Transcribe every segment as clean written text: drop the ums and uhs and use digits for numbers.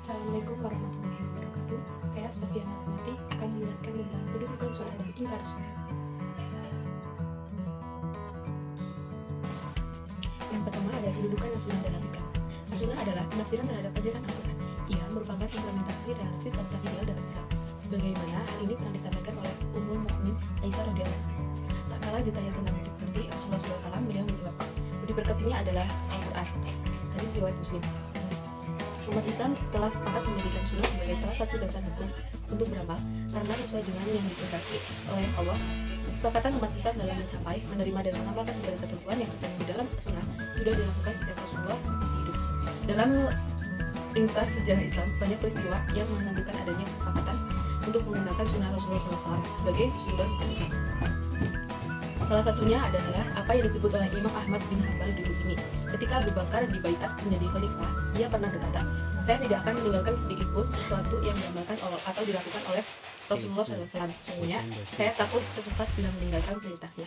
Assalamualaikum warahmatullahi wabarakatuh. Saya Sofia Natmati akan menjelaskan tentang kedudukan sunnah dan ingkar sunnah. Yang pertama ada kedudukan sunnah dalam Islam. Sunnah adalah penafsiran terhadap ajaran Al-Quran. Ia merupakan implementasi realistis serta ideal dalam Islam. Sebagaimana hal ini pernah disampaikan oleh Ummul Mukminin Aisyah radhiyallahu anha. Tak kalah ditanya tentang budi pekerti Rasulullah SAW, beliau menjawab, budi pekertinya adalah Al-Quran. Hadis riwayat Muslim. Umat Islam telah sepakat menjadikan sunnah sebagai salah satu dasar hukum untuk beramal karena sesuai dengan yang dikehendaki oleh Allah. Kesepakatan umat Islam dalam mencapai, menerima dan mengamalkan segala ketentuan yang terkandung di dalam sunnah sudah dilakukan sejak Rasulullah masih hidup. Dalam lintas sejarah Islam, banyak peristiwa yang menunjukkan adanya kesepakatan untuk menggunakan sunnah Rasulullah SAW sebagai sumber hukum Islam. Salah satunya adalah apa yang disebut oleh Imam Ahmad bin Hanbal berikut ini. Ketika Abu Bakar dibaiat menjadi khalifah, ia pernah berkata, saya tidak akan meninggalkan sedikit pun sesuatu yang diamalkan atau dilakukan oleh Rasulullah SAW. Sesungguhnya, saya takut tersesat bila meninggalkan perintahnya.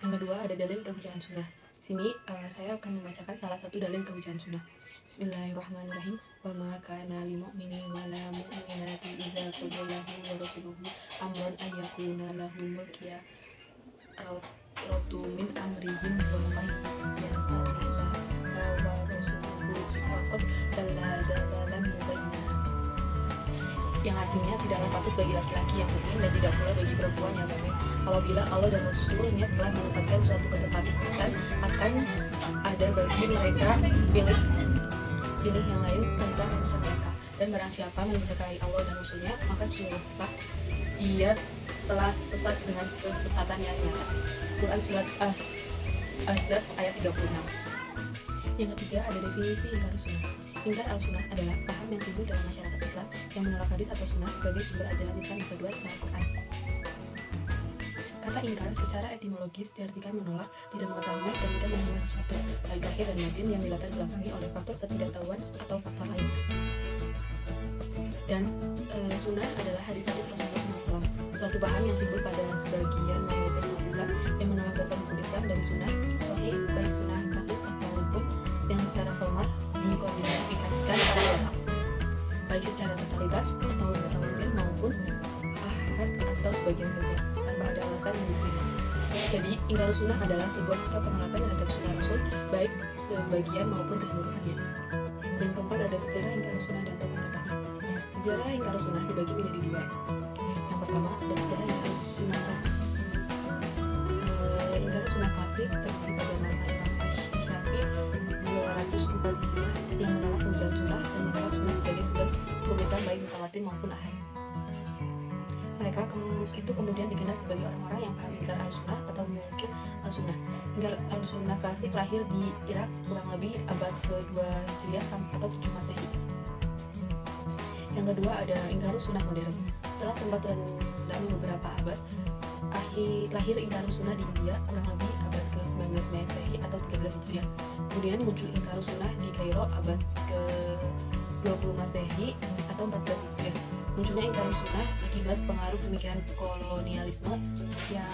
Yang kedua ada dalil kehujahan sunnah. Sini saya akan membacakan salah satu dalil kehujahan sunnah. Bismillahirrahmanirrahim. Wa ma kana lil mu'mini wa la mu'minati idza qadallahu wa rasuluhu amran ay yakuna lahumul khiyaratu min amrihim wa may yasalillah wa rasuluhu faqad dalalan mubayyinah. Yang artinya tidaklah patut bagi laki-laki yang mukmin dan tidak pula bagi perempuan yang mukmin apabila Allah dan Rasulnya telah menetapkan suatu ketetapan akan ada bagi mereka pilih yang lain tentang urusan mereka. Dan barang siapa mendurhakai Allah dan Rasulnya, maka sungguhlah ia telah sesat dengan kesesatan yang nyata. Quran surat Az-Zaf ayat 36. Yang ketiga ada definisi ingkar sunnah. Ingkar al-sunnah adalah paham yang timbul dalam masyarakat Islam yang menolak hadis atau sunnah sebagai sumber ajaran Islam yang kedua setelah Al-Quran. Kata ingkar secara etimologis diartikan menolak, tidak mengetahui dan tidak menerima sesuatu, baik lahir dan batin yang dilatar belakangi oleh faktor ketidaktahuan atau faktor lain. Dan sunnah adalah hadis-hadis Rasulullah SAW, suatu paham yang timbul pada sebagian mayoritas umat Islam yang menolak dasar hukum Islam dari sunnah sahih, baik sunnah hadis ataupun yang secara formal dikodifikasikan pada ulama, baik secara totalitas atau mutawatir maupun ahad atau sebagian saja tanpa ada alasan yang diterima. Jadi ingkar sunnah adalah sebuah sikap penolakan terhadap sunnah Rasul, baik sebagian maupun keseluruhannya. Yang keempat ada sejarah ingkar sunnah dan tokoh-tokohnya. Sejarah ingkar sunnah dibagi menjadi dua. Yang pertama ada sejarah ingkar sunnah klasik. Ingkar sunnah klasik terjadi pada masa Imam Syafi'i 204 Hijriah yang menolak kehujahan sunnah dan menolak sunnah sebagai sumber hukum Islam baik mutawatir maupun ahad. Mereka itu kemudian dikenal sebagai orang-orang yang paham ingkar al-sunnah atau mungkin al-sunnah. Ingkar al-sunnah klasik lahir di Irak kurang lebih abad ke-2 Hijriah atau 7 Masehi. Yang kedua ada ingkar sunnah modern. Setelah sempat dalam beberapa abad, lahir ingkar sunnah di India kurang lebih abad ke-19 Masehi atau 13 Hijriah. Kemudian muncul ingkar sunnah di Kairo abad ke-20 Masehi atau 14 Hijriah. Munculnya ingkar sunnah akibat pengaruh pemikiran kolonialisme yang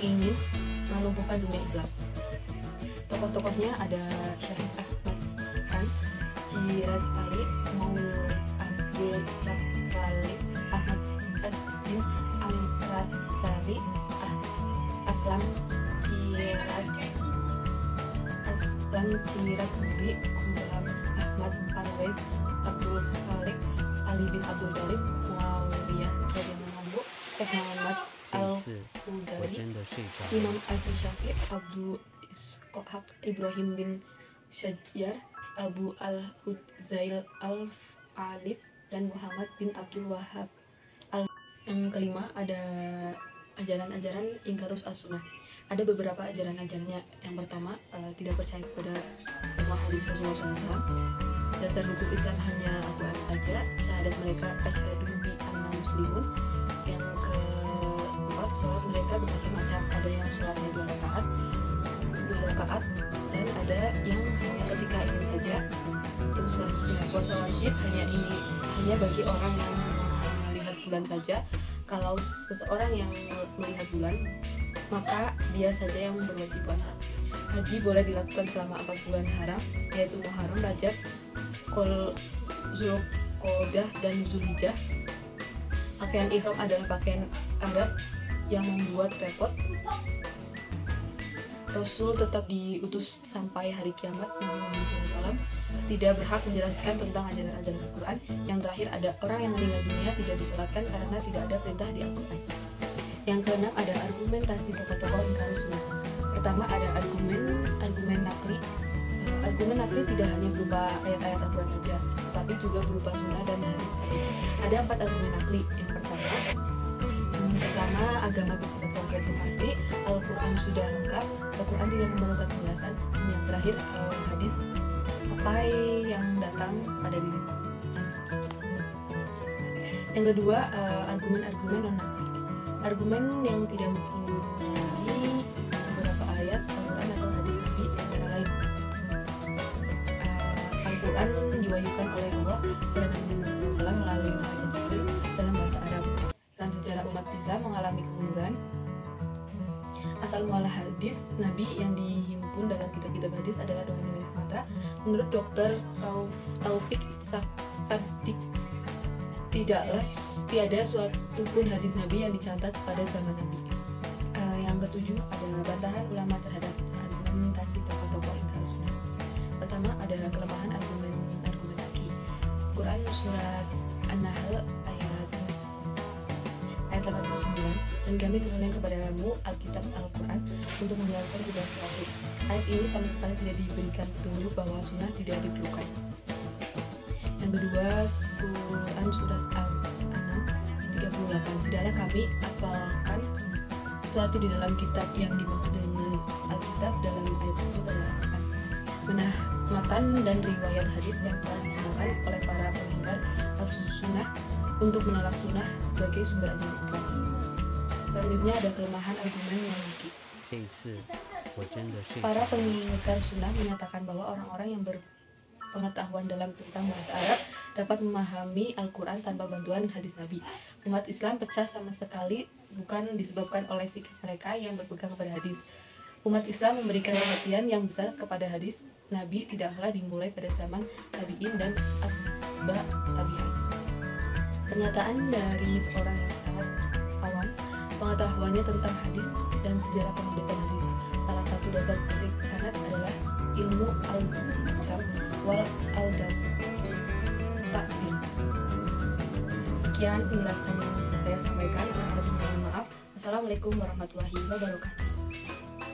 ingin melumpuhkan dunia Islam. Tokoh-tokohnya ada Syekh Ahmad Khan, Jiraj Ali, Maulid Abdul Jabbalis, Ahmad ad-Din Amrat Sari, Aslam Ciraj Budi, Ahmad Parwez, Abdul Khalik, Ali bin Abdul Talib, Muawiyah radhiyallahu anhu, Syekh Muhammad Al-Hudari, Imam Asy-Syafi'i, Abdul Ishaq, Ibrahim bin Syajjar, Abu Al-Hudzail Al-Alif, dan Muhammad bin Abdul Wahhab. Yang kelima ada ajaran-ajaran ingkarus as-sunnah. Ada beberapa ajaran-ajarannya. Yang pertama, tidak percaya kepada semua hadis Rasulullah SAW. Dasar hukum Islam hanya Al-Quran saja. Syahadat mereka asyhadu bi anna muslimun. Yang keempat, sholat mereka bermacam-macam. Ada yang sholatnya 2 rakaat, dan ada yang hanya ketika ini saja. Terus selanjutnya puasa wajib hanya bagi orang yang melihat bulan saja. Kalau seseorang yang melihat bulan, maka dia saja yang berwajib puasa. Haji boleh dilakukan selama 4 bulan haram, yaitu Muharram, Rajab, Zulqodah dan Zulhijjah. Pakaian ihram adalah pakaian Arab yang membuat repot. Rasul tetap diutus sampai hari kiamat. Nabi Muhammad SAW tidak berhak menjelaskan tentang ajaran-ajaran Al-Quran. Yang terakhir, ada orang yang meninggal dunia tidak disolatkan karena tidak ada perintah di Al-Quran. Yang keenam, ada argumentasi tokoh-tokoh ingkar sunnah. Pertama, ada argumen nakli. Argumen nakli tidak hanya berupa ayat-ayat Al-Quran saja, tapi juga berupa sunnah dan hadis. Ada 4 argumen nakli. Yang pertama, agama bersifat konkret dan pasti. Al-Quran sudah lengkap. Al-Quran tidak memerlukan penjelasan. Yang terakhir, hadis apa yang datang pada diri. Yang kedua, argumen-argumen non-nakli. Argumen yang tidak mempunyai beberapa ayat Al-Quran atau hadis Nabi antara lain. Al-Quran diwahyukan oleh Allah kepada Nabi Muhammad SAW melalui malaikat Jibril dalam bahasa Arab. Dalam sejarah umat Islam mengalami kemunduran. Asal mualah hadis Nabi yang dihimpun dalam kitab-kitab hadis adalah doa-doa semata. Menurut Dr. Taufik Saddiq, tiada suatu pun hadis Nabi yang dicatat pada zaman Nabi. Yang ketujuh, ada bantahan ulama terhadap argumentasi tokoh-tokoh ingkar sunnah. Pertama, ada kelemahan argumen lagi. Quran surat An-Nahl ayat 89, dan kami turunkan kepadamu Alkitab Al-Quran untuk menjelaskan segala sesuatu. Ayat ini sama sekali tidak diberikan petunjuk bahwa sunnah tidak diperlukan. Yang kedua, Quran surat Al-An'am 38. Tidaklah kami apalkan sesuatu di dalam kitab yang dimaksud dengan Alkitab dalam ayat tersebut adalah Al-Quran. Matan dan riwayat hadis yang telah digunakan oleh para pengingkar sunnah untuk menolak sunnah sebagai sumber ajaran Islam. Selanjutnya ada kelemahan argumen non-nakli. Para pengingkar sunnah menyatakan bahwa orang-orang yang berpengetahuan dalam tentang bahasa Arab dapat memahami Al-Quran tanpa bantuan hadis Nabi. Umat Islam pecah sama sekali bukan disebabkan oleh sikap mereka yang berpegang kepada hadis. Umat Islam memberikan perhatian yang besar kepada hadis Nabi tidaklah dimulai pada zaman tabi'in dan atba tabi'in. Pernyataan dari seorang yang sangat awam pengetahuannya tentang hadis dan sejarah penulisan hadis. Salah satu dasar dari sanad adalah ilmu al-jam wal al-dad takdim. Sekian penjelasan yang saya sampaikan. Mohon maaf. Assalamualaikum warahmatullahi wabarakatuh.